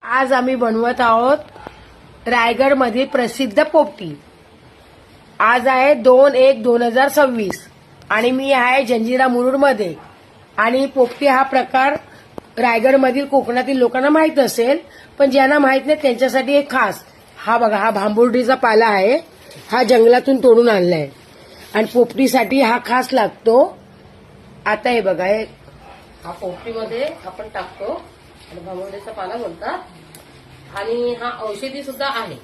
आज आम्ही बनवत आहोत रायगड मधील प्रसिद्ध पोपटी। आज आहे 2/1/2026 आणि मी आहे जंजिरा मुरुड मध्ये। आणि पोपटी हा प्रकार रायगड मधील कोकणातील लोकांना माहित असेल, पण ज्यांना माहित नाही त्यांच्यासाठी एक खास हा बघा, हा भांबुर्डीचा पाला आहे, हा जंगलातून तोडून आणलाय आणि पोपटीसाठी हा खास लागतो। आता हे बघा, हा पोपटीमध्ये आपण टाकतो आणि भांबुर्डीचा पाला बोलतात आणि हा औषधी सुद्धा आहे।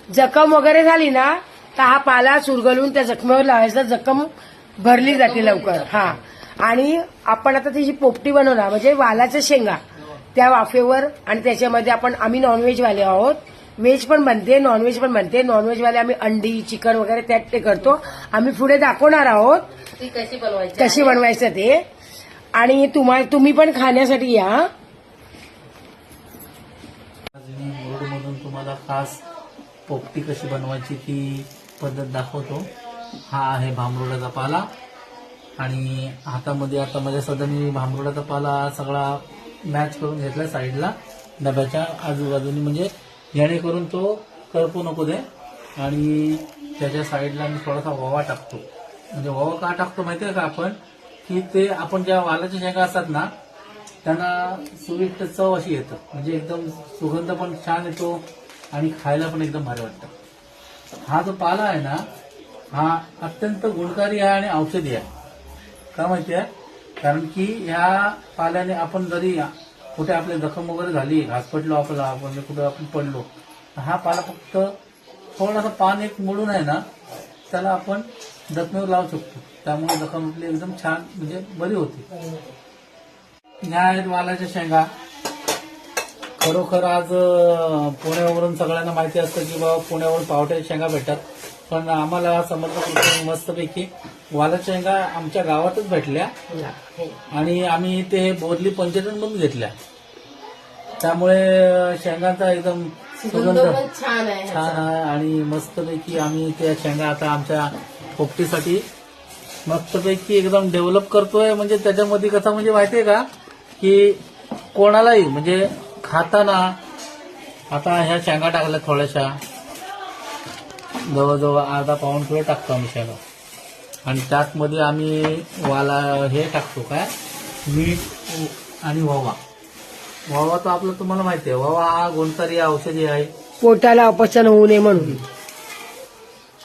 जखम वगैरे झाली ना तर हा पाला चुरगळून त्या जखमेवर लावायचा, जखम भरली जाते लवकर। हा, आणि आपण आता त्याची पोपटी बनवणार म्हणजे वालाच्या शेंगा त्या वाफेवर, आणि त्याच्यामध्ये आम्ही नॉनव्हेज वाले आहोत, व्हेज पण बनते नॉनव्हेज पण बनते। नॉनव्हेज वाले आम्ही अंडी चिकन वगैरे त्यात ते करतो, आम्ही पुढे दाखवणार आहोत ती कशी बनवायचं ते। आणि तुम्ही पण खाण्यासाठी या। मुरुडमधून तुम्हाला खास पोपटी कशी बनवायची ती पद्धत दाखवतो। हा आहे भांबरुडाचा पाला आणि हातामध्ये आता माझ्या सध्या मी भांबरुडाचा पाला सगळा मॅच करून घेतला साईडला डब्याच्या आजूबाजूनी, म्हणजे जेणेकरून तो करपू नको दे। आणि त्याच्या साईडला मी थोडासा ओवा टाकतो। म्हणजे ओवा का टाकतो माहितीये का आपण, की ते आपण ज्या वालाच्या शेंगा असतात ना त्यांना सुविष्ट चव अशी येतं, म्हणजे एकदम सुगंध पण छान येतो आणि खायला पण एकदम भारी वाटतं। हा जो पाला आहे ना हा अत्यंत गुणकारी आहे आणि औषधी आहे। का माहिती आहे, कारण की ह्या पाल्याने आपण जरी कुठे आपली जखम वगैरे झाली, घासपटलो आपण कुठे आपण पडलो, हा पाला फक्त थोडासा पान एक मोडून आहे ना त्याला आपण जखमेवर लावू शकतो, त्यामुळे जखम आपली एकदम छान म्हणजे बरी होती। ह्या आहेत वालाच्या शेंगा। खरोखर आज पुण्यावरून सगळ्यांना माहिती असतं की बाबा पुण्यावरून पावट्याच्या शेंगा भेटतात, पण आम्हाला समजलं मस्तपैकी वालाच्या शेंगा आमच्या गावातच भेटल्या आणि आम्ही ते बोरली पंचायतमधून घेतल्या, त्यामुळे शेंगाचा एकदम सुगंध छान आहे आणि मस्तपैकी आम्ही त्या शेंगा आता आमच्या पोपटीसाठी मस्तपैकी एकदम डेव्हलप करतोय। म्हणजे त्याच्यामध्ये कसं म्हणजे माहितीये का, की कोणालाही म्हणजे खाताना आता ह्या शेंगा टाकल्या थोड्याशा, जवळजवळ अर्धा पाऊण किलो टाकतो आम्ही शेंगा, आणि त्यातमध्ये आम्ही वाला हे टाकतो काय मीठ आणि ओवा। ओवा तर आपलं तुम्हाला माहिती आहे, ओवा हा गुणकारी औषधी आहे, पोटाला अपचन होऊ नये म्हणून।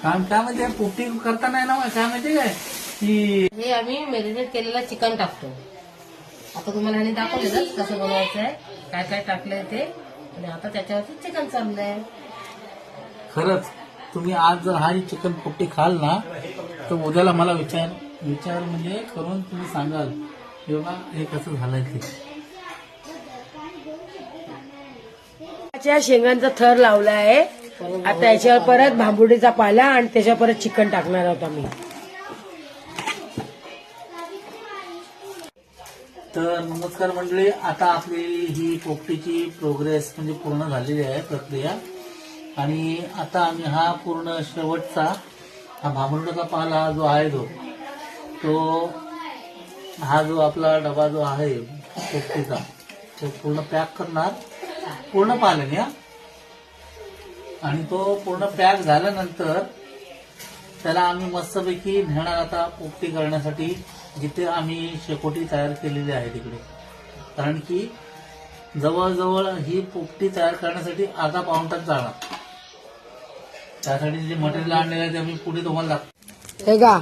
कारण त्यामध्ये पोपटी करताना ना काय माहिती काय की हे आम्ही मॅरिनेट केलेलं चिकन टाकतो। आता तुम्हाला ह्याने दाखवलेलं कसं बनवायचं आहे, काय काय टाकलंय ते, आणि आता त्याच्यावरती चिकन चाललंय। खरंच तुम्ही आज हा चिकन पोपटी खाल ना तर उद्याला मला विचार म्हणजे करून तुम्ही सांगाल की बाबा हे कसं झालंय ते। शेंगांचा थर लावला आहे, आता याच्यावर परत भांबुर्डीचा पाला आणि त्याच्यावर परत चिकन टाकणार आहोत आम्ही। तर नमस्कार मंडळी, आता आपली ही पोपटीची प्रोग्रेस म्हणजे पूर्ण झालेली आहे प्रक्रिया, आणि आता आम्ही हा पूर्ण शेवटचा हा भांबरुडाचा पाला जो आहे तो हा जो आपला डबा जो आहे पोपटीचा तो पूर्ण पॅक करणार पूर्ण पाल्याने, आणि तो पूर्ण पॅक झाल्यानंतर त्याला आम्ही मस्तपैकी नेणार आता पोपटी करण्यासाठी, जिथे आम्ही शेकोटी तयार केलेली आहे तिकडे। कारण की जवळजवळ ही पोपटी तयार करण्यासाठी अर्धा पाऊण तास जाणार, त्यासाठी जे मटेरियल आणलेलं आहे ते आम्ही पुढे तुम्हाला दाखवतो। हे गा,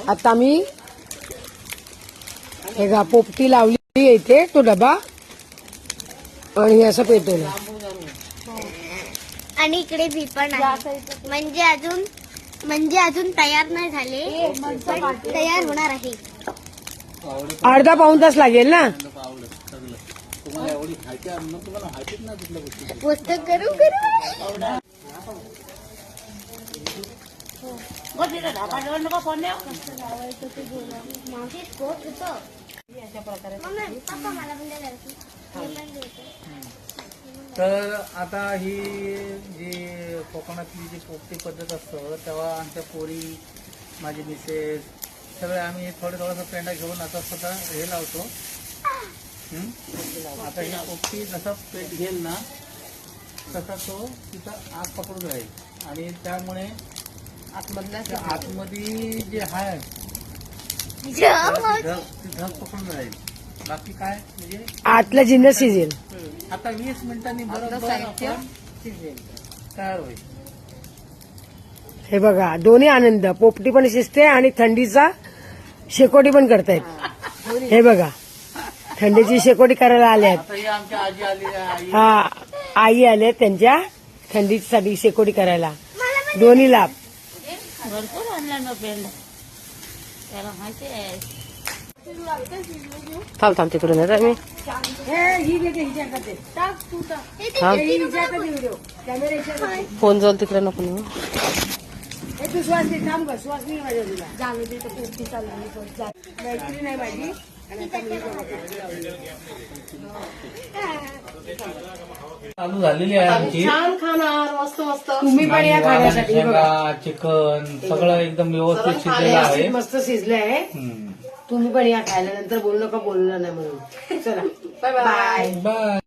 आता मी हे गा पोपटी लावली इथे तो डबा, आणि हे असं पेटवलं, आणि इकडे भी पण आहे, म्हणजे अजून तयार नाही झाले, पण तयार होणार आहे। अर्धा पाऊण तास लागेल ना। तुम्हाला एवढी खायची तुम्हाला माहितीच ना कुठल्या गोष्टी पुस्तक करू करू तर आता ही जी कोकणातली जी पोपटी पद्धत असतं तेव्हा आमच्या पोरी, माझी मिसेस सगळे आम्ही थोडंसं पेंडा घेऊन आता स्वतः हे लावतो, आता ही पोपटी जसा पेट घेईल ना तसा तो तिथं आग पकडून राहील आणि त्यामुळे त्या आतमध्ये जे आहे ती धग पकडून राहील. बाकी काय म्हणजे आतला जिन्नस शिजेल. आता 20 मिनिटांनी बरोबर आपण तयार होईल. हे बघा दोन्ही आनंद, पोपटी पण शिजते आणि थंडीचा शेकोटी पण करतायत. हे बघा थंडीची शेकोटी करायला आल्यात. आता ही आमच्या आजी आली आई हा आई आल्या त्यांच्या थंडीसाठी शेकोटी करायला. दोन्ही लाभ. भरपूर ऑनलाईन पेंड त्याला माहिती आहे. थांब थांब तिकडून येतात मी. फोन जाऊन तिकडे नको ना. तू श्वास घे, थांब ग, श्वास नाही माझ्या तुला. जाऊ दे, तर पोपटी मैत्री नाही माझी. चालू झालेली आहे आमची. छान खाणार मस्त मस्त. तुम्ही पण या खाण्यासाठी. हे बघा. शेंगा, चिकन सगळं एकदम व्यवस्थित शिजलेलं आहे. व्यवस्थित मस्त शिजलं आहे. हम्म. तुम्ही पण या खायला. नंतर बोलू नका बोललं नाही म्हणून. चला बाय बाय. बाय.